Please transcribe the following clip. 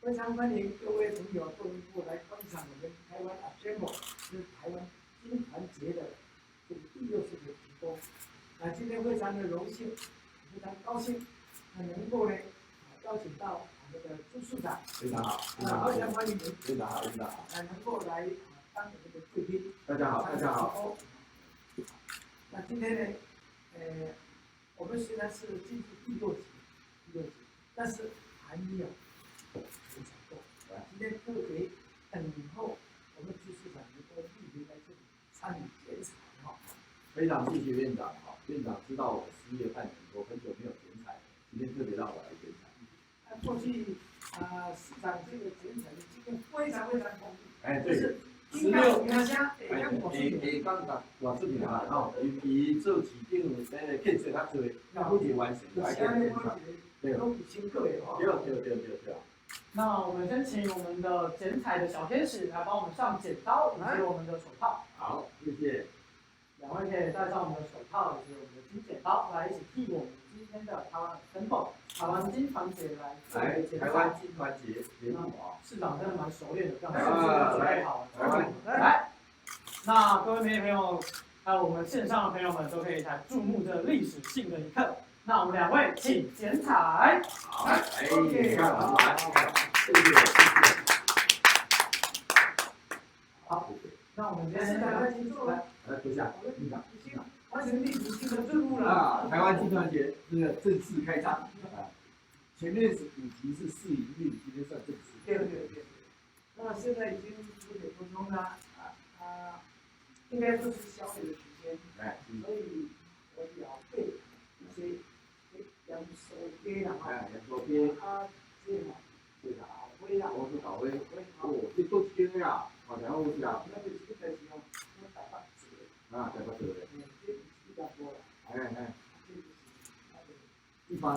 非常欢迎各位朋友都能够来观赏我们台湾Assemble，是台湾金团节的这个第60个提供。今天非常的荣幸，非常高兴，能够呢邀请到我们的朱处长，非常好，非常欢迎您，非常好，非常好，能够来当我们的贵宾。大家好，大家好。那今天呢，我们虽然是进入第6集，但是还没有非常多。今天特别等候我们朱处长能够莅临来这里参与剪彩哈。非常谢谢院长哈，院长知道我10月半我很久没有剪彩，今天特别让我来剪彩。过去市场这个剪彩的经验非常丰富。对。16年下，刚刚我这边啊，吼，伊做市长建设较多，每一完成来剪彩。对。都5,000个耶！对。那我们先请我们的剪彩的小天使来帮我们上剪刀以及我们的手套。好，谢谢。两位可以戴上我们的手套以及我们的金剪刀，来一起替我们今天的台湾Assemble台湾金团节来剪彩。台湾金团节节目啊，市长真的蛮熟练的，这样是不是准备好了？来，那各位媒体朋友，还有我们线上的朋友们，都可以来注目这历史性的一刻。那我们2位请剪彩。好，你看，来，谢谢。好，那我们今天大家请坐，来坐下。已经完成历史性的任务了。台湾金团节这个正式开张前面是5集是试营运，今天算正式。对。那现在已经9点多钟了，应该都是宵夜的时间，所以我要备一些洋手鸡啦，洋手鸡，这个粿啦，我是搞粿，这都是鸡呀，然后是啊，那就是这个时候，我台北做的，台北做的，这比较多了，一般，